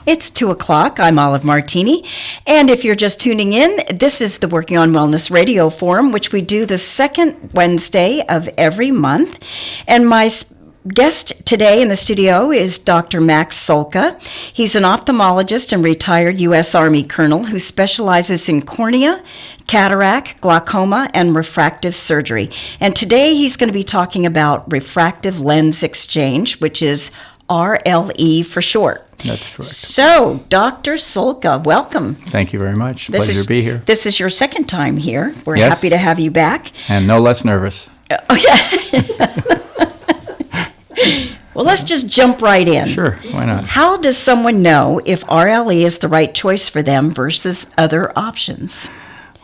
It's 2 o'clock. I'm Olive Martini. And if you're just tuning in, this is the Working on Wellness Radio Forum, which we do the second Wednesday of every month. And my guest today in the studio is Dr. Max Psolka. He's an ophthalmologist and retired U.S. Army colonel who specializes in cornea, cataract, glaucoma, and refractive surgery. And today he's going to be talking about refractive lens exchange, which is RLE for short. That's correct. So, Dr. Psolka, welcome. Thank you very much. Pleasure to be here. This is your second time here. We're Yes. happy to have you back. And no less nervous. Oh, yeah. Well, let's just jump right in. Sure, why not? How does someone know if RLE is the right choice for them versus other options?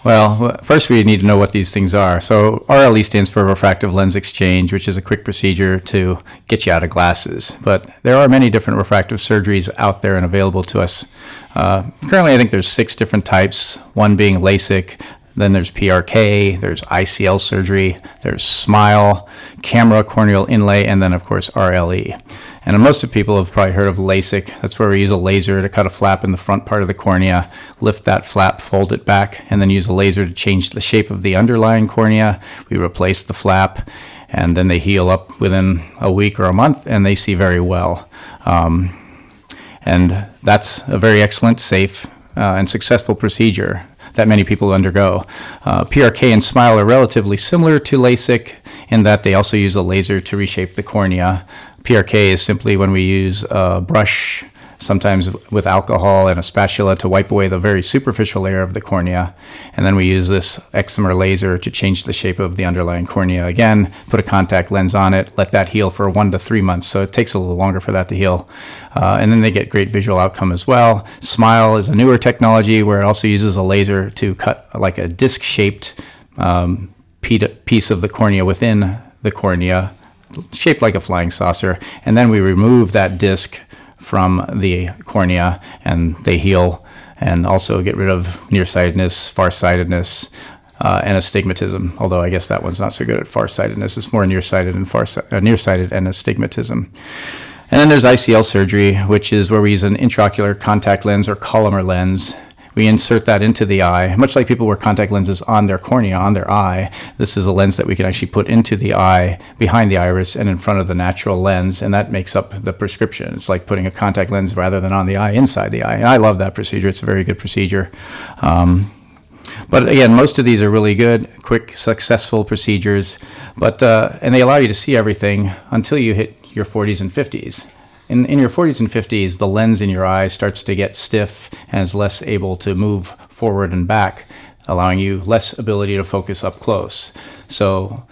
Well, first we need to know what these things are. So RLE stands for Refractive Lens Exchange, which is a quick procedure to get you out of glasses. But there are many different refractive surgeries out there and available to us. Currently, I think there's 6 different types, one being LASIK. Then there's PRK, there's ICL surgery, there's SMILE, camera corneal inlay, and then, of course, RLE. And most of people have probably heard of LASIK. That's where we use a laser to cut a flap in the front part of the cornea, lift that flap, fold it back, and then use a laser to change the shape of the underlying cornea. We replace the flap, and then they heal up within a week or a month, and they see very well. And that's a very excellent, safe, and successful procedure that many people undergo. PRK and SMILE are relatively similar to LASIK in that they also use a laser to reshape the cornea. PRK is simply when we use a brush, sometimes with alcohol and a spatula, to wipe away the very superficial layer of the cornea. And then we use this excimer laser to change the shape of the underlying cornea. Again, put a contact lens on it, let that heal for 1 to 3 months. So it takes a little longer for that to heal. And then they get great visual outcome as well. SMILE is a newer technology where it also uses a laser to cut like a disc-shaped piece of the cornea within the cornea, shaped like a flying saucer. And then we remove that disc from the cornea, and they heal and also get rid of nearsightedness, farsightedness, and astigmatism. Although I guess that one's not so good at farsightedness. It's more nearsighted and astigmatism. And then there's ICL surgery, which is where we use an intraocular contact lens or Collamer lens. We insert that into the eye, much like people wear contact lenses on their cornea, on their eye. This is a lens that we can actually put into the eye, behind the iris, and in front of the natural lens, and that makes up the prescription. It's like putting a contact lens rather than on the eye, inside the eye. And I love that procedure. It's a very good procedure. But again, most of these are really good, quick, successful procedures, and they allow you to see everything until you hit your 40s and 50s. In your 40s and 50s, the lens in your eye starts to get stiff and is less able to move forward and back, allowing you less ability to focus up close. So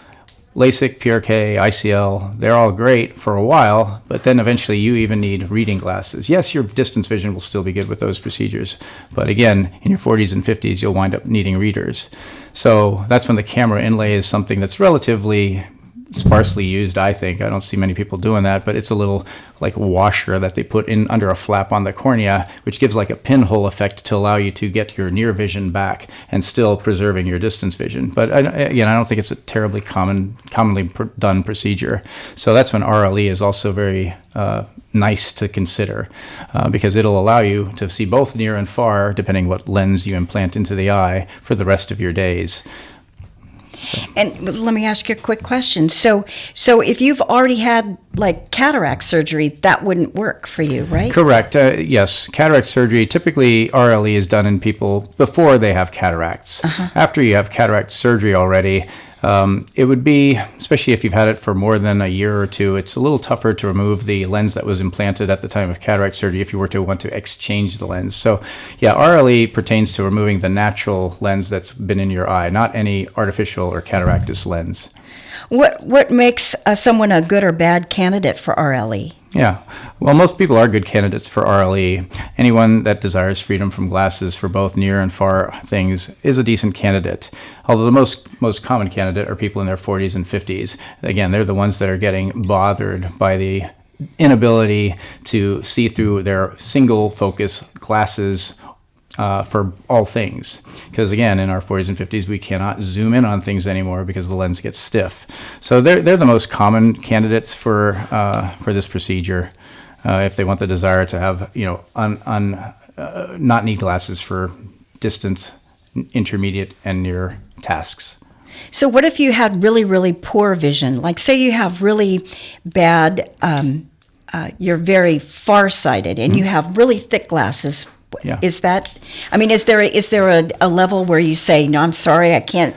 LASIK, PRK, ICL, they're all great for a while, but then eventually you even need reading glasses. Yes, your distance vision will still be good with those procedures, but again, in your 40s and 50s, you'll wind up needing readers. So that's when the camera inlay is something that's relatively sparsely used, I think. I don't see many people doing that, but it's a little like washer that they put in under a flap on the cornea, which gives like a pinhole effect to allow you to get your near vision back and still preserving your distance vision. But again, I don't think it's a terribly commonly done procedure. So that's when RLE is also very nice to consider because it'll allow you to see both near and far, depending what lens you implant into the eye, for the rest of your days. So. And let me ask you a quick question. So if you've already had like cataract surgery, that wouldn't work for you, right? Correct. Yes. Cataract surgery, typically RLE is done in people before they have cataracts. Uh-huh. After you have cataract surgery already, it would be, especially if you've had it for more than a year or two, it's a little tougher to remove the lens that was implanted at the time of cataract surgery if you were to want to exchange the lens. So yeah, RLE pertains to removing the natural lens that's been in your eye, not any artificial or cataractus lens. What makes someone a good or bad candidate for RLE? Yeah, well, most people are good candidates for RLE. Anyone that desires freedom from glasses for both near and far things is a decent candidate. Although the most common candidate are people in their 40s and 50s. Again, they're the ones that are getting bothered by the inability to see through their single focus glasses for all things. Because again, in our 40s and 50s, we cannot zoom in on things anymore because the lens gets stiff. So they're the most common candidates for this procedure. if they want the desire to have, not need glasses for distant, intermediate, and near tasks. So what if you had really, really poor vision? Like say you have really bad, you're very farsighted and you have really thick glasses. Yeah. Is that, is there a level where you say, no, I'm sorry, I can't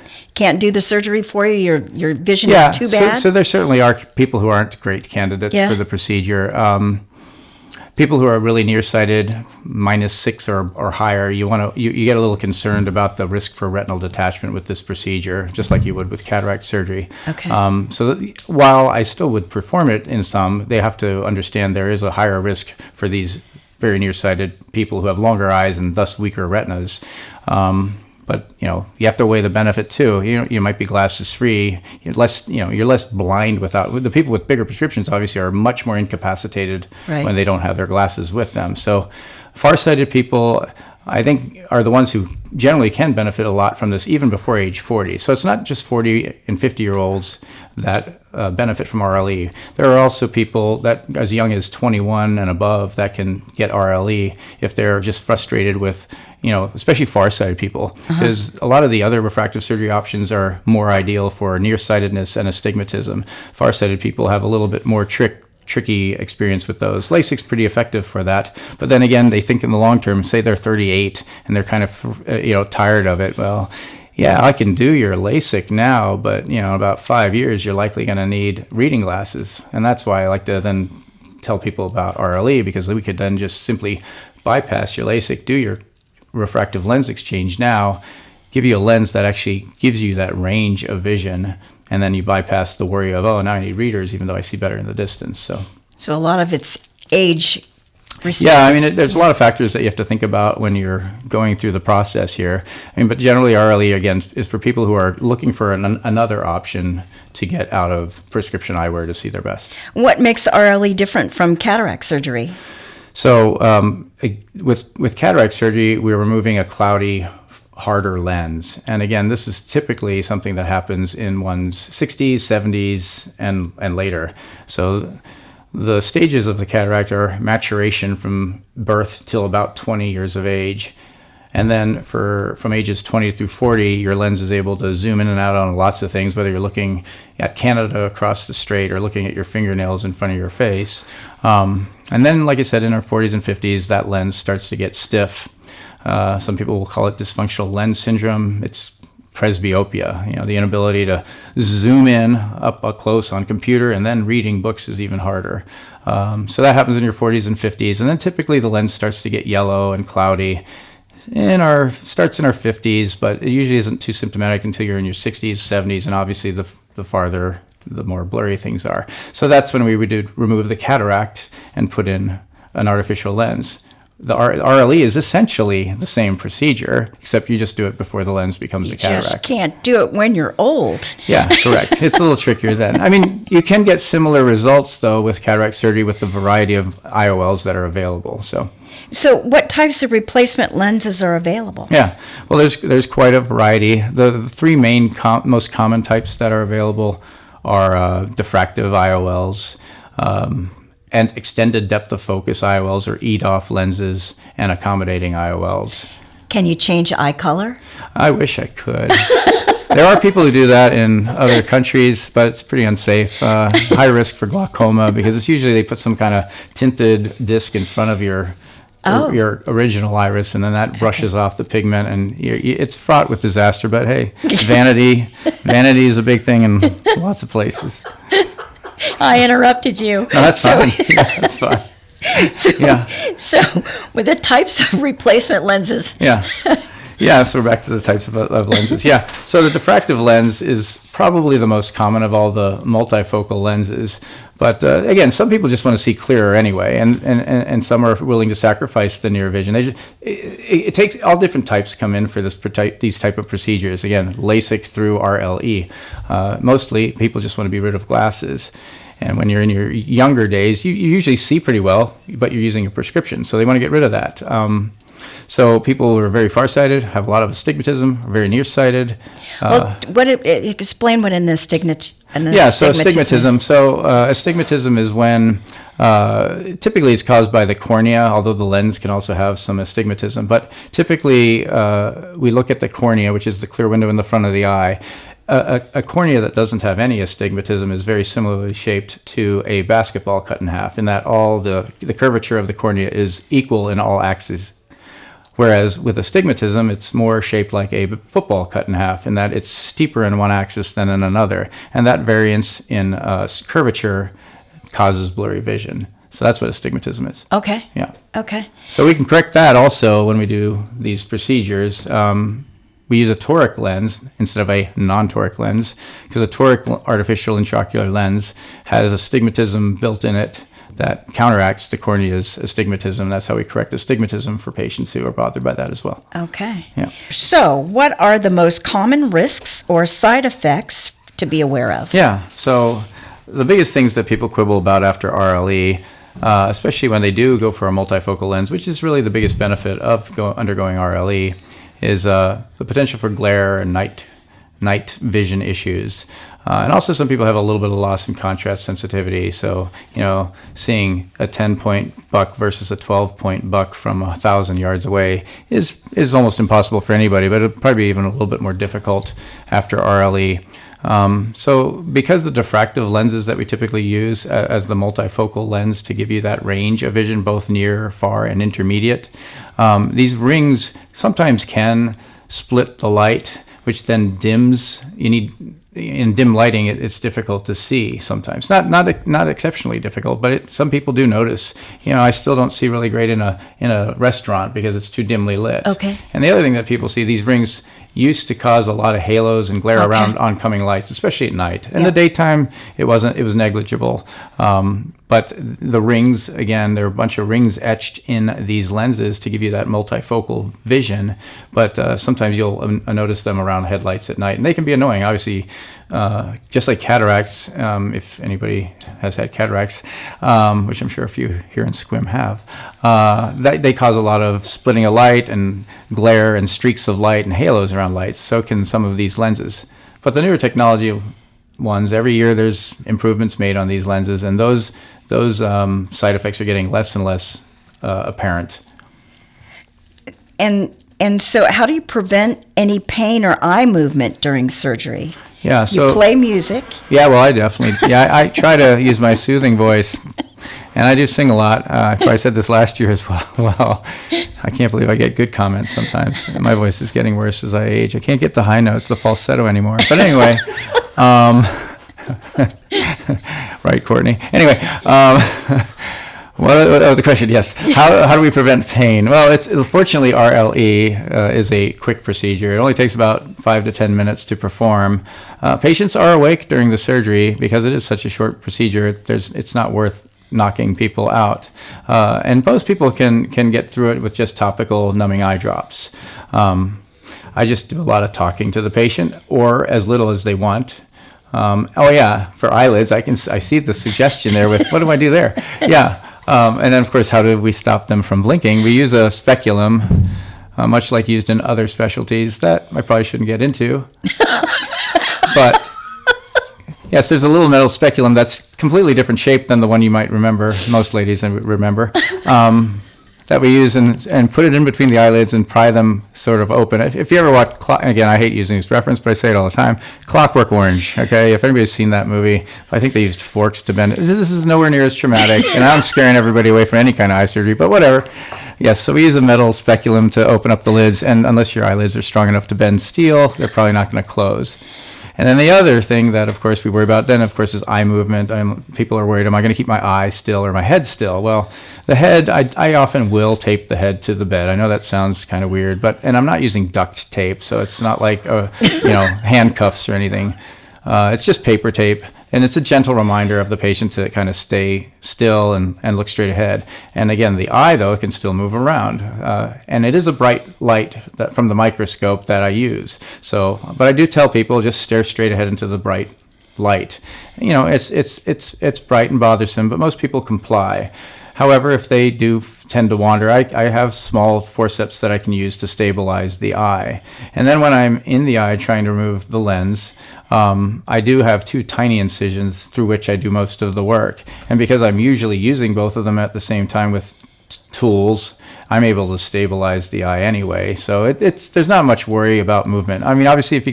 do the surgery for you, your vision is too bad? So there certainly are people who aren't great candidates for the procedure. People who are really nearsighted, -6 or higher, you get a little concerned about the risk for retinal detachment with this procedure, just like you would with cataract surgery. Okay. While I still would perform it in some, they have to understand there is a higher risk for these very nearsighted people who have longer eyes and thus weaker retinas. But you have to weigh the benefit too. You might be glasses free. You're less blind without. The people with bigger prescriptions obviously are much more incapacitated when they don't have their glasses with them. So, farsighted people, I think, are the ones who generally can benefit a lot from this even before age 40. So it's not just 40 and 50-year-olds that benefit from RLE. There are also people that as young as 21 and above that can get RLE if they're just frustrated with, especially farsighted people, because a lot of the other refractive surgery options are more ideal for nearsightedness and astigmatism. Farsighted people have a little bit more tricky experience with those. LASIK's pretty effective for that, but then again, they think in the long term, say they're 38 and they're kind of tired of it. Well, yeah, I can do your LASIK now, but in about 5 years, you're likely going to need reading glasses, and that's why I like to then tell people about RLE, because we could then just simply bypass your LASIK, do your refractive lens exchange now, give you a lens that actually gives you that range of vision. And then you bypass the worry of, now I need readers, even though I see better in the distance. So a lot of it's age. Yeah, there's a lot of factors that you have to think about when you're going through the process here. But generally RLE, again, is for people who are looking for another option to get out of prescription eyewear to see their best. What makes RLE different from cataract surgery? So with cataract surgery, we're removing a cloudy, harder lens. And again, this is typically something that happens in one's 60s, 70s, and later. So the stages of the cataract are maturation from birth till about 20 years of age. And then from ages 20 through 40, your lens is able to zoom in and out on lots of things, whether you're looking at Canada across the strait or looking at your fingernails in front of your face. And then, like I said, in our 40s and 50s, that lens starts to get stiff. Some people will call it dysfunctional lens syndrome. It's presbyopia, the inability to zoom in up close on computer, and then reading books is even harder. So that happens in your 40s and 50s. And then typically the lens starts to get yellow and cloudy. Starts in our 50s, but it usually isn't too symptomatic until you're in your 60s, 70s, and obviously the farther, the more blurry things are. So that's when we would remove the cataract and put in an artificial lens. The RLE is essentially the same procedure, except you just do it before the lens becomes a cataract. You just can't do it when you're old. Yeah, correct. It's a little trickier then. You can get similar results, though, with cataract surgery with the variety of IOLs that are available. So what types of replacement lenses are available? Yeah, well, there's quite a variety. The three main most common types that are available are diffractive IOLs, and extended depth of focus IOLs or EDOF lenses, and accommodating IOLs. Can you change eye color? I wish I could. There are people who do that in other countries, but it's pretty unsafe. High risk for glaucoma, because it's usually they put some kind of tinted disc in front of your original iris, and then that brushes off the pigment, and it's fraught with disaster. But hey, vanity is a big thing in lots of places. I interrupted you. No, that's fine. Yeah, that's fine. So with the types of replacement lenses. Yeah, so we're back to the types of lenses. Yeah, so the diffractive lens is probably the most common of all the multifocal lenses. But again, some people just want to see clearer anyway, and some are willing to sacrifice the near vision. It takes all different types come in for these type of procedures. Again, LASIK through RLE. Mostly, people just want to be rid of glasses. And when you're in your younger days, you usually see pretty well, but you're using a prescription, so they want to get rid of that. So people who are very farsighted, have a lot of astigmatism, are very nearsighted. Explain what an astigmatism. So astigmatism. So astigmatism is when typically it's caused by the cornea, although the lens can also have some astigmatism. But typically we look at the cornea, which is the clear window in the front of the eye. A cornea that doesn't have any astigmatism is very similarly shaped to a basketball cut in half, in that all the curvature of the cornea is equal in all axes. Whereas with astigmatism, it's more shaped like a football cut in half, in that it's steeper in one axis than in another. And that variance in curvature causes blurry vision. So that's what astigmatism is. Okay. Yeah. Okay. So we can correct that also when we do these procedures. We use a toric lens instead of a non-toric lens, because a toric artificial intraocular lens has astigmatism built in it that counteracts the cornea's astigmatism. That's how we correct astigmatism for patients who are bothered by that as well. Okay. Yeah. So what are the most common risks or side effects to be aware of? Yeah. So the biggest things that people quibble about after RLE, especially when they do go for a multifocal lens, which is really the biggest benefit of undergoing RLE, is the potential for glare and night vision issues. And also some people have a little bit of loss in contrast sensitivity. So, seeing a 10-point buck versus a 12-point buck from 1,000 yards away is almost impossible for anybody, but it'll probably be even a little bit more difficult after RLE. So because the diffractive lenses that we typically use as the multifocal lens to give you that range of vision, both near, far, and intermediate, these rings sometimes can split the light, which then dims. In dim lighting, it's difficult to see sometimes. Not exceptionally difficult, but some people do notice. I still don't see really great in a restaurant because it's too dimly lit. Okay. And the other thing that people see, these rings used to cause a lot of halos and glare around oncoming lights, especially at night. In the daytime, it was negligible. But the rings, again, there are a bunch of rings etched in these lenses to give you that multifocal vision. But sometimes you'll notice them around headlights at night, and they can be annoying. Obviously, just like cataracts, if anybody has had cataracts, which I'm sure a few here in SQM have, they cause a lot of splitting of light and glare and streaks of light and halos around lights. So can some of these lenses. But the newer technology ones, every year there's improvements made on these lenses, and those side effects are getting less and less apparent. And so how do you prevent any pain or eye movement during surgery? Yeah, so you play music. Yeah, well, I definitely. Yeah, I try to use my soothing voice, and I do sing a lot. I said this last year as well. Wow, I can't believe I get good comments sometimes. My voice is getting worse as I age. I can't get the high notes, the falsetto anymore. But anyway, right, Courtney. Anyway. What was the question? Yes. How do we prevent pain? Well, fortunately RLE is a quick procedure. It only takes about 5 to 10 minutes to perform. Patients are awake during the surgery because it is such a short procedure. It's not worth knocking people out. And most people can get through it with just topical numbing eye drops. I just do a lot of talking to the patient, or as little as they want. For eyelids, I see the suggestion there with, what do I do there? Yeah. And then, of course, how do we stop them from blinking? We use a speculum, much like used in other specialties that I probably shouldn't get into. But, yes, there's a little metal speculum that's completely different shape than the one you might remember, most ladies remember, that we use and put it in between the eyelids and pry them sort of open. If you ever watch, again, I hate using this reference, but I say it all the time, Clockwork Orange, okay? If anybody's seen that movie, I think they used forks to bend it. This is nowhere near as traumatic, and I'm scaring everybody away from any kind of eye surgery, but whatever. Yes, so we use a metal speculum to open up the lids, and unless your eyelids are strong enough to bend steel, they're probably not going to close. And then the other thing that, of course, we worry about then, of course, is eye movement. People are worried, am I going to keep my eye still or my head still? Well, the head, I often will tape the head to the bed. I know that sounds kind of weird, and I'm not using duct tape, so it's not like, handcuffs or anything. It's just paper tape, and it's a gentle reminder of the patient to kind of stay still and look straight ahead. And again, the eye, though, can still move around. And it is a bright light from the microscope that I use. But I do tell people, just stare straight ahead into the bright light. It's bright and bothersome, but most people comply. However, if they do tend to wander, I have small forceps that I can use to stabilize the eye. And then when I'm in the eye trying to remove the lens, I do have 2 tiny incisions through which I do most of the work. And because I'm usually using both of them at the same time with tools, I'm able to stabilize the eye anyway. So there's not much worry about movement. I mean, obviously, if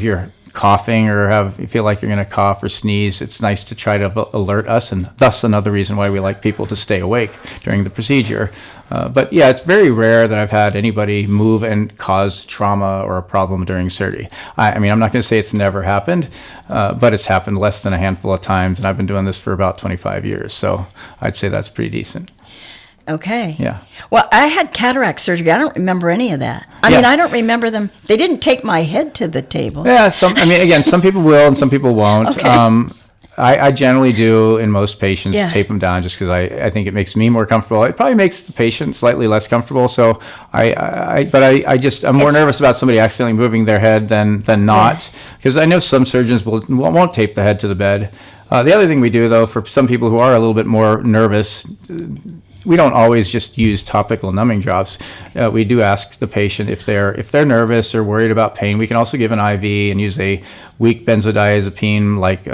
you're coughing or you feel like you're going to cough or sneeze, it's nice to try to alert us, and thus another reason why we like people to stay awake during the procedure. But yeah, it's very rare that I've had anybody move and cause trauma or a problem during surgery. I mean, I'm not going to say it's never happened, but it's happened less than a handful of times, and I've been doing this for about 25 years, so I'd say that's pretty decent. Okay. Yeah. Well, I had cataract surgery. I don't remember any of that. I mean, I don't remember them. They didn't take my head to the table. Yeah. Some people will and some people won't. Okay. I generally do in most patients tape them down just because I think it makes me more comfortable. It probably makes the patient slightly less comfortable. So I'm more nervous about somebody accidentally moving their head than not, because I know some surgeons won't tape the head to the bed. The other thing we do, though, for some people who are a little bit more nervous, we don't always just use topical numbing drops. We do ask the patient if they're nervous or worried about pain. We can also give an IV and use a weak benzodiazepine like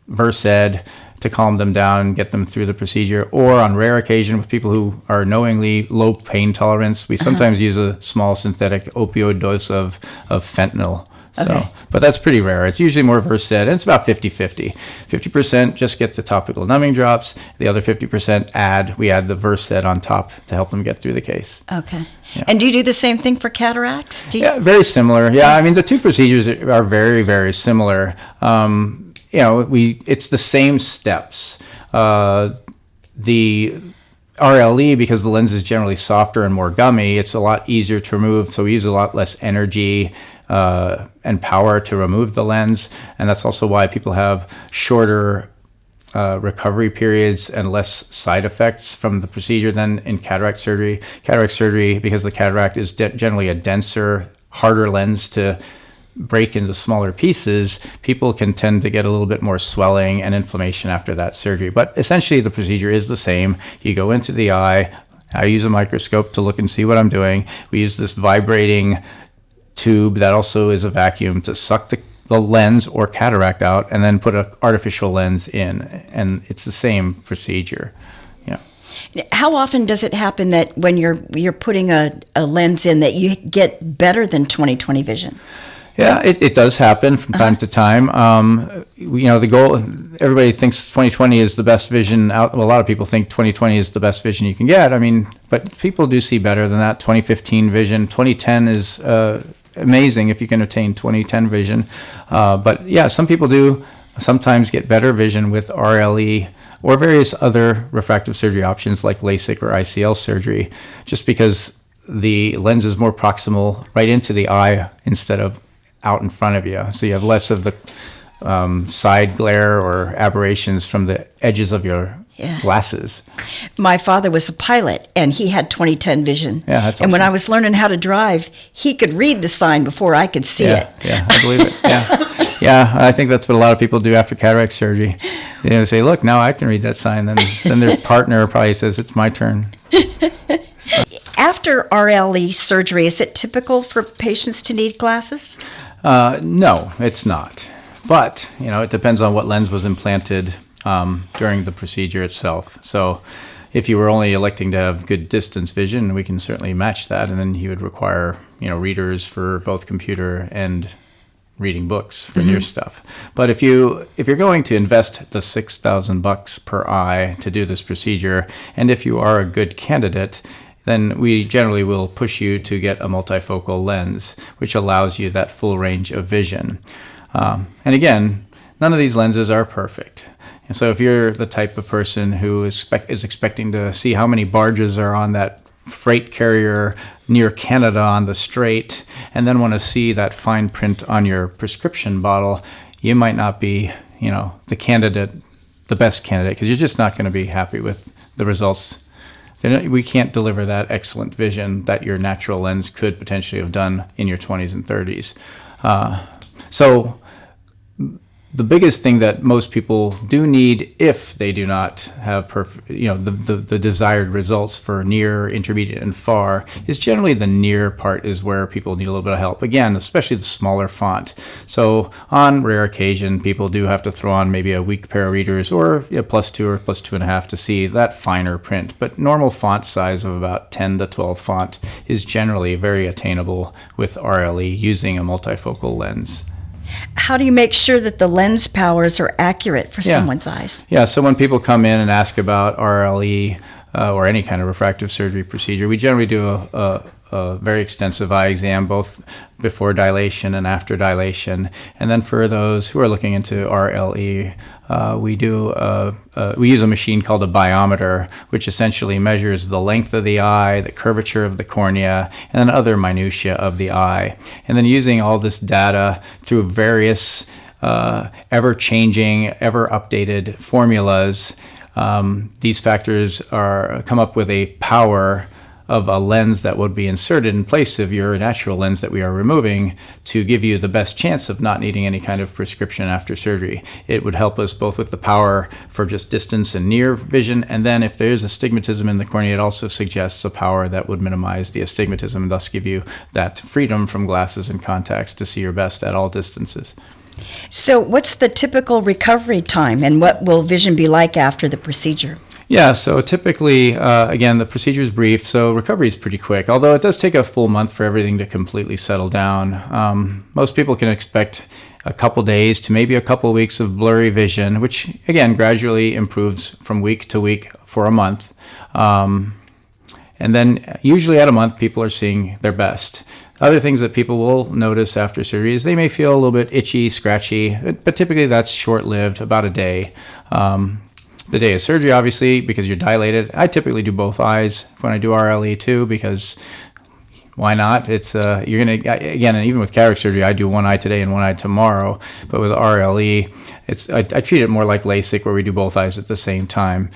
Versed to calm them down and get them through the procedure. Or on rare occasion with people who are knowingly low pain tolerance, we sometimes use a small synthetic opioid dose of fentanyl. So, but that's pretty rare. It's usually more Versed, and it's about 50-50. 50% just get the topical numbing drops. The other 50% we add the Versed on top to help them get through the case. Okay. Yeah. And do you do the same thing for cataracts? Yeah, very similar. Yeah, I mean, the 2 procedures are very, very similar. It's the same steps. The RLE, because the lens is generally softer and more gummy, it's a lot easier to remove, so we use a lot less energy and power to remove the lens, and that's also why people have shorter recovery periods and less side effects from the procedure than in cataract surgery. Cataract surgery, because the cataract is generally a denser, harder lens to break into smaller pieces, people can tend to get a little bit more swelling and inflammation after that surgery. But essentially the procedure is the same. You go into the eye. I use a microscope to look and see what I'm doing. We use this vibrating tube that also is a vacuum to suck the lens or cataract out and then put an artificial lens in. And it's the same procedure. Yeah. How often does it happen that when you're putting a lens in that you get better than 20/20 vision? Yeah, it does happen from time to time. The goal, everybody thinks 20/20 is the best vision out. Well, a lot of people think 20/20 is the best vision you can get. I mean, but people do see better than that. 20/15 vision, 20/10 is amazing if you can attain 20/10 vision. But yeah, some people do sometimes get better vision with RLE or various other refractive surgery options like LASIK or ICL surgery, just because the lens is more proximal right into the eye instead of out in front of you, so you have less of the side glare or aberrations from the edges of your glasses. My father was a pilot, and he had 20/10 vision. Yeah, that's awesome. And when I was learning how to drive, he could read the sign before I could see it. Yeah, I believe it. Yeah, I think that's what a lot of people do after cataract surgery. They say, "Look, now I can read that sign." Then their partner probably says, "It's my turn." After RLE surgery, is it typical for patients to need glasses? No, it's not. But, it depends on what lens was implanted during the procedure itself. So if you were only electing to have good distance vision, we can certainly match that. And then you would require, readers for both computer and reading books for near stuff. But if you're going to invest the $6,000 per eye to do this procedure, and if you are a good candidate, then we generally will push you to get a multifocal lens, which allows you that full range of vision. And again, none of these lenses are perfect. And so if you're the type of person who is expecting to see how many barges are on that freight carrier near Canada on the strait, and then want to see that fine print on your prescription bottle, you might not be, the best candidate, because you're just not going to be happy with the results. We can't deliver that excellent vision that your natural lens could potentially have done in your 20s and 30s. So The biggest thing that most people do need, if they do not have the desired results for near, intermediate, and far, is generally the near part is where people need a little bit of help. Again, especially the smaller font. So on rare occasion, people do have to throw on maybe a weak pair of readers or +2 or +2.5 to see that finer print. But normal font size of about 10 to 12 font is generally very attainable with RLE using a multifocal lens. How do you make sure that the lens powers are accurate for someone's eyes? Yeah, so when people come in and ask about RLE or any kind of refractive surgery procedure, we generally do a very extensive eye exam, both before dilation and after dilation. And then for those who are looking into RLE, we use a machine called a biometer, which essentially measures the length of the eye, the curvature of the cornea, and then other minutiae of the eye. And then using all this data through various ever-changing, ever-updated formulas, these factors come up with a power of a lens that would be inserted in place of your natural lens that we are removing to give you the best chance of not needing any kind of prescription after surgery. It would help us both with the power for just distance and near vision, and then if there is astigmatism in the cornea, it also suggests a power that would minimize the astigmatism and thus give you that freedom from glasses and contacts to see your best at all distances. So what's the typical recovery time, and what will vision be like after the procedure? Yeah, so typically, again, the procedure is brief, so recovery is pretty quick, although it does take a full month for everything to completely settle down. Most people can expect a couple days to maybe a couple weeks of blurry vision, which, again, gradually improves from week to week for a month. And then usually at a month, people are seeing their best. Other things that people will notice after surgery is they may feel a little bit itchy, scratchy, but typically that's short-lived, about a day. The day of surgery, obviously, because you're dilated. I typically do both eyes when I do RLE too, because why not? It's you're gonna, again, and even with cataract surgery, I do one eye today and one eye tomorrow. But with RLE, I treat it more like LASIK, where we do both eyes at the same time.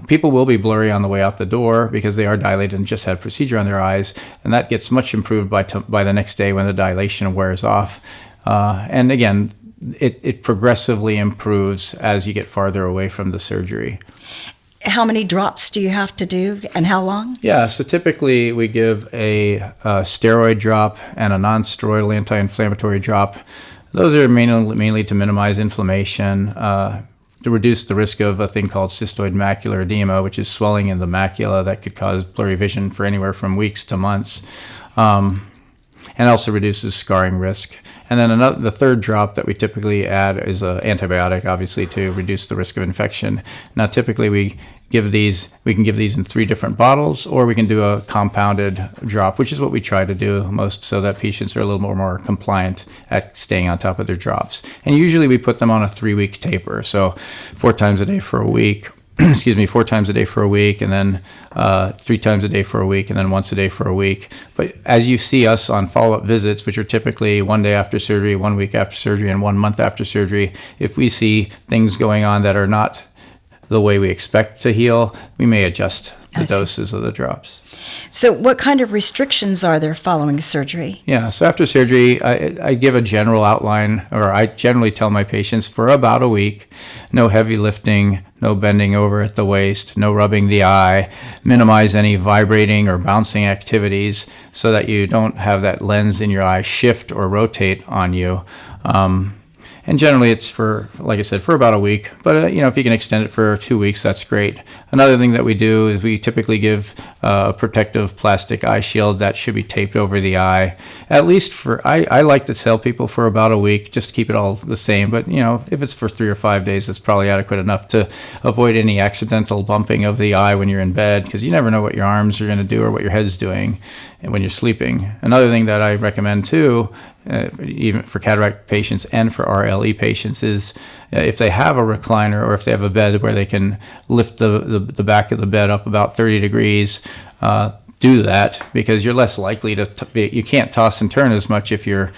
People will be blurry on the way out the door because they are dilated and just had procedure on their eyes, and that gets much improved by the next day when the dilation wears off. And again, it progressively improves as you get farther away from the surgery. How many drops do you have to do, and how long? Yeah, so typically we give a steroid drop and a non-steroidal anti-inflammatory drop. Those are mainly to minimize inflammation, to reduce the risk of a thing called cystoid macular edema, which is swelling in the macula that could cause blurry vision for anywhere from weeks to months. And also reduces scarring risk. And then the third drop that we typically add is an antibiotic, obviously, to reduce the risk of infection. Now, typically we can give these in 3 different bottles, or we can do a compounded drop, which is what we try to do most, so that patients are a little more compliant at staying on top of their drops. And usually we put them on a 3-week taper, so 4 times a day for a week. 4 times a day for a week, and then 3 times a day for a week, and then once a day for a week. But as you see us on follow-up visits, which are typically 1 day after surgery, 1 week after surgery, and 1 month after surgery, if we see things going on that are not the way we expect to heal, we may adjust the doses of the drops. So what kind of restrictions are there following surgery? Yeah, so after surgery, I give a general outline, or I generally tell my patients for about a week, no heavy lifting, no bending over at the waist, no rubbing the eye, minimize any vibrating or bouncing activities so that you don't have that lens in your eye shift or rotate on you. And generally it's for, like I said, for about a week. But, if you can extend it for 2 weeks, that's great. Another thing that we do is we typically give a protective plastic eye shield that should be taped over the eye. At least I like to tell people for about a week, just to keep it all the same. But, if it's for 3 or 5 days, it's probably adequate enough to avoid any accidental bumping of the eye when you're in bed, because you never know what your arms are going to do or what your head's doing when you're sleeping. Another thing that I recommend too, even for cataract patients and for RLE patients, is if they have a recliner or if they have a bed where they can lift the back of the bed up about 30 degrees, do that, because you're less likely you can't toss and turn as much if you're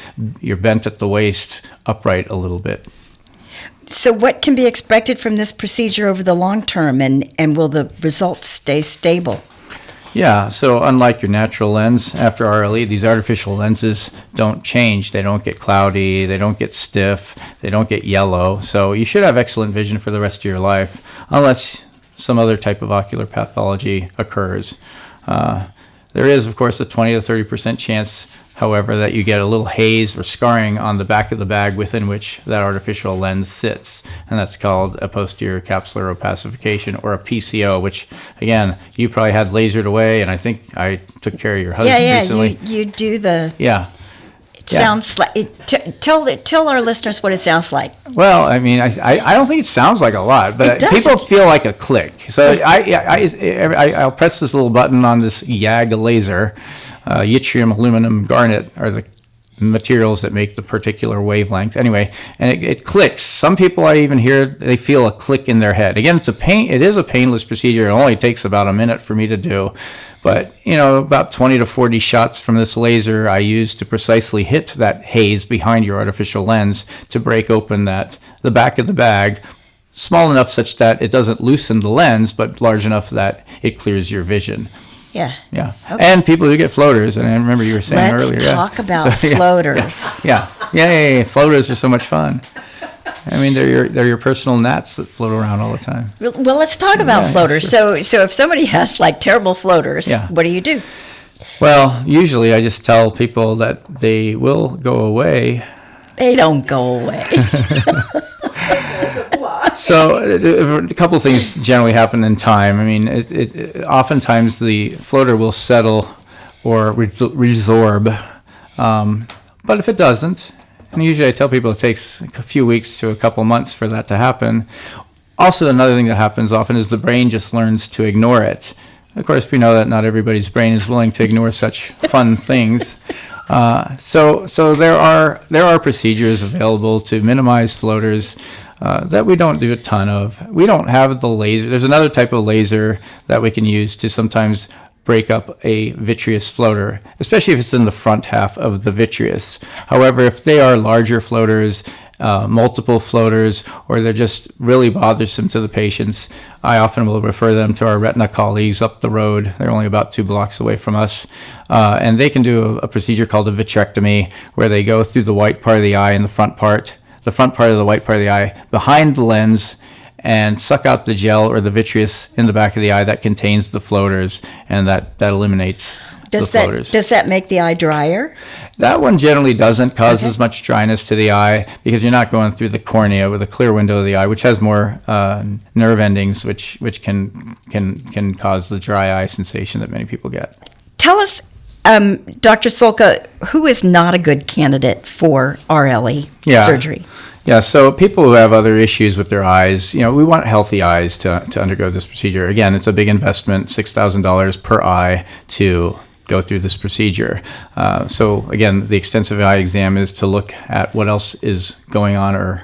bent at the waist upright a little bit. So what can be expected from this procedure over the long term, and will the results stay stable? Yeah, so unlike your natural lens, after RLE, these artificial lenses don't change. They don't get cloudy, they don't get stiff, they don't get yellow. So you should have excellent vision for the rest of your life, unless some other type of ocular pathology occurs. There is, of course, a 20 to 30% chance, however, that you get a little haze or scarring on the back of the bag within which that artificial lens sits. And that's called a posterior capsular opacification, or a PCO, which, again, you probably had lasered away, and I think I took care of your husband recently. You do the... Yeah. It sounds like... Tell our listeners what it sounds like. Well, I mean, I don't think it sounds like a lot, but people feel like a click. So I'll press this little button on this YAG laser. Yttrium, aluminum, garnet are the materials that make the particular wavelength. Anyway, and it clicks. Some people I even hear, they feel a click in their head. Again, it is a painless procedure. It only takes about a minute for me to do. But, about 20 to 40 shots from this laser I use to precisely hit that haze behind your artificial lens to break open the back of the bag, small enough such that it doesn't loosen the lens, but large enough that it clears your vision. Yeah. Yeah. Okay. And people who get floaters, and I remember you were saying earlier. Let's talk about floaters. Yeah. Floaters are so much fun. I mean, they're your personal gnats that float around all the time. Well, let's talk about floaters. Sure. So if somebody has like terrible floaters, what do you do? Well, usually I just tell people that they will go away. They don't go away. So a couple of things generally happen in time. I mean, oftentimes the floater will settle or resorb, but if it doesn't, and usually I tell people it takes a few weeks to a couple months for that to happen. Also, another thing that happens often is the brain just learns to ignore it. Of course, we know that not everybody's brain is willing to ignore such fun things. So there are procedures available to minimize floaters that we don't do a ton of. We don't have the laser. There's another type of laser that we can use to sometimes break up a vitreous floater, especially if it's in the front half of the vitreous. However, if they are larger floaters, multiple floaters, or they're just really bothersome to the patients, I often will refer them to our retina colleagues up the road. They're only about 2 blocks away from us. And they can do a procedure called a vitrectomy, where they go through the white part of the eye and the front part of the white part of the eye behind the lens, and suck out the gel or the vitreous in the back of the eye that contains the floaters, and that eliminates the floaters. Does that make the eye drier? That one generally doesn't cause as much dryness to the eye, because you're not going through the cornea with a clear window of the eye, which has more nerve endings, which can cause the dry eye sensation that many people get. Tell us, Dr. Psolka, who is not a good candidate for RLE surgery? Yeah, so people who have other issues with their eyes, we want healthy eyes to undergo this procedure. Again, it's a big investment, $6,000 per eye to go through this procedure. So again, the extensive eye exam is to look at what else is going on or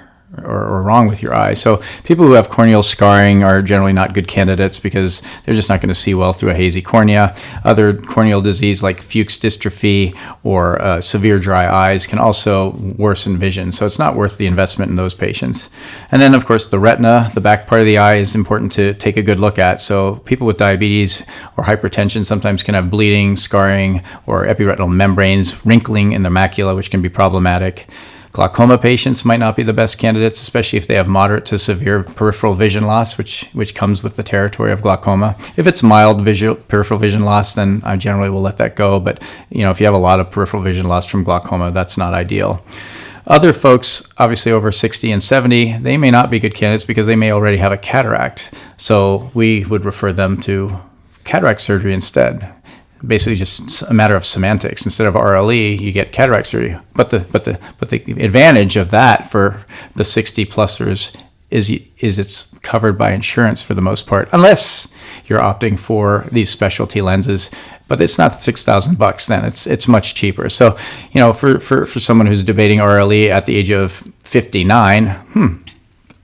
wrong with your eye. So people who have corneal scarring are generally not good candidates, because they're just not going to see well through a hazy cornea. Other corneal disease like Fuchs dystrophy or severe dry eyes can also worsen vision. So it's not worth the investment in those patients. And then, of course, the retina, the back part of the eye, is important to take a good look at. So people with diabetes or hypertension sometimes can have bleeding, scarring, or epiretinal membranes, wrinkling in the macula, which can be problematic. Glaucoma patients might not be the best candidates, especially if they have moderate to severe peripheral vision loss, which comes with the territory of glaucoma. If it's mild peripheral vision loss, then I generally will let that go. But if you have a lot of peripheral vision loss from glaucoma, that's not ideal. Other folks, obviously over 60 and 70, they may not be good candidates because they may already have a cataract. So we would refer them to cataract surgery instead. Basically just a matter of semantics. Instead of RLE, you get cataract surgery. But the advantage of that for the 60-plussers is it's covered by insurance for the most part, unless you're opting for these specialty lenses. But it's not $6,000 then. It's much cheaper. So, for someone who's debating RLE at the age of 59,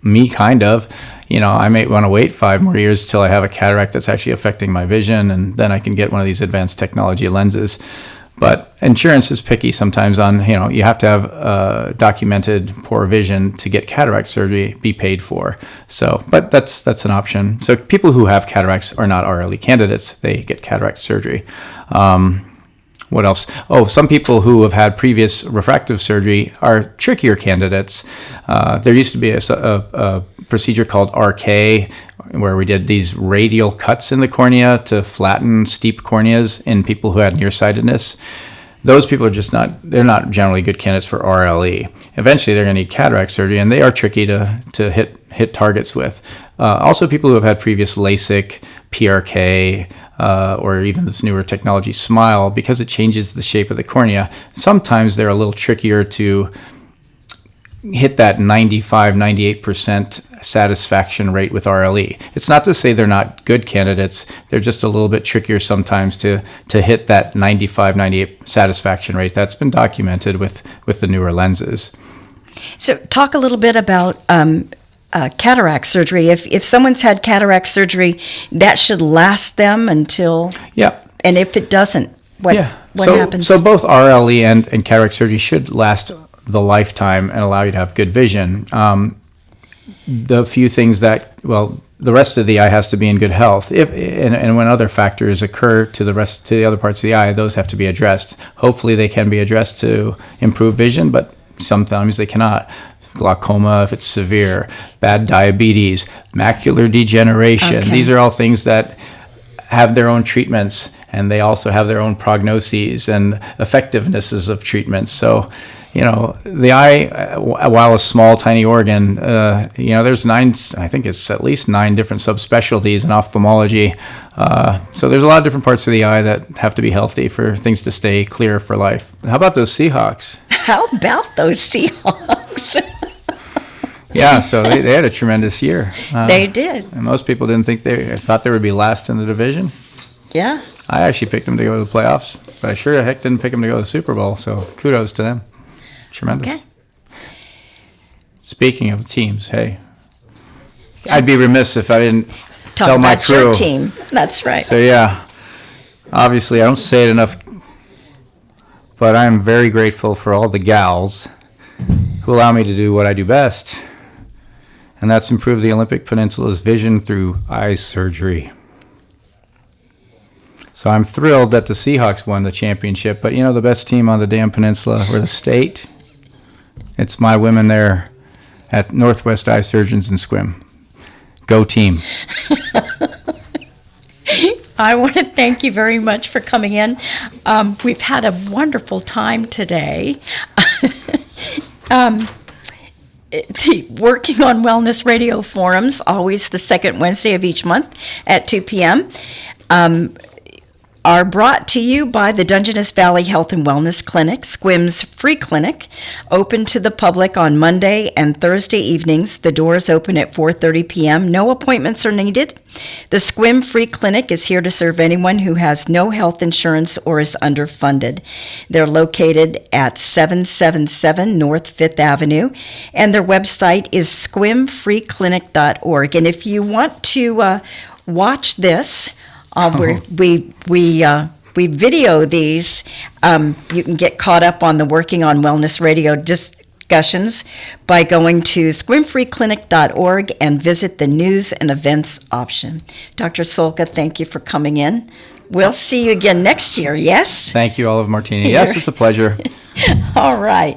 me kind of, I may want to wait 5 more years till I have a cataract that's actually affecting my vision, and then I can get one of these advanced technology lenses. But insurance is picky sometimes on, you have to have documented poor vision to get cataract surgery be paid for. So, but that's an option. So people who have cataracts are not RLE candidates. They get cataract surgery. What else? Oh, some people who have had previous refractive surgery are trickier candidates. There used to be a procedure called RK, where we did these radial cuts in the cornea to flatten steep corneas in people who had nearsightedness. Those people are they're not generally good candidates for RLE. Eventually, they're going to need cataract surgery, and they are tricky to hit targets with. Also, people who have had previous LASIK, PRK, or even this newer technology, SMILE, because it changes the shape of the cornea, sometimes they're a little trickier to hit that 95-98% satisfaction rate with RLE. It's not to say they're not good candidates. They're just a little bit trickier sometimes to hit that 95-98 satisfaction rate. That's been documented with the newer lenses. So talk a little bit about cataract surgery. If someone's had cataract surgery, that should last them until... Yeah. And if it doesn't, what happens? So both RLE and cataract surgery should last the lifetime and allow you to have good vision. The few things the rest of the eye has to be in good health. And when other factors occur to the other parts of the eye, those have to be addressed. Hopefully they can be addressed to improve vision, but sometimes they cannot. Glaucoma, if it's severe, bad diabetes, macular degeneration. Okay. These are all things that have their own treatments, and they also have their own prognoses and effectivenesses of treatments. So, the eye, while a small, tiny organ, there's at least 9 different subspecialties in ophthalmology. So there's a lot of different parts of the eye that have to be healthy for things to stay clear for life. How about those Seahawks? Yeah, so they had a tremendous year. They did. And most people thought they would be last in the division. Yeah. I actually picked them to go to the playoffs, but I sure heck didn't pick them to go to the Super Bowl, so kudos to them. Tremendous. Okay. Speaking of teams, hey, I'd be remiss if I didn't tell my crew. Your team. That's right. So yeah, obviously I don't say it enough, but I am very grateful for all the gals who allow me to do what I do best, and that's improve the Olympic Peninsula's vision through eye surgery. So I'm thrilled that the Seahawks won the championship, but the best team on the damn peninsula or the state, it's my women there at Northwest Eye Surgeons and SQM. Go team. I want to thank you very much for coming in. We've had a wonderful time today. The Working on Wellness Radio forums, always the second Wednesday of each month at 2 p.m., are brought to you by the Dungeness Valley Health and Wellness Clinic, SQM's free clinic, open to the public on Monday and Thursday evenings. The doors open at 4:30 p.m. No appointments are needed. The SQM free clinic is here to serve anyone who has no health insurance or is underfunded. They're located at 777 North 5th Avenue, and their website is sqmfreeclinic.org. And if you want to watch this, we video these. You can get caught up on the Working on Wellness Radio discussions by going to sqmfreeclinic.org and visit the news and events option. Dr. Psolka, thank you for coming in. We'll see you again next year, yes? Thank you, Olive Martini. Yes, it's a pleasure. All right.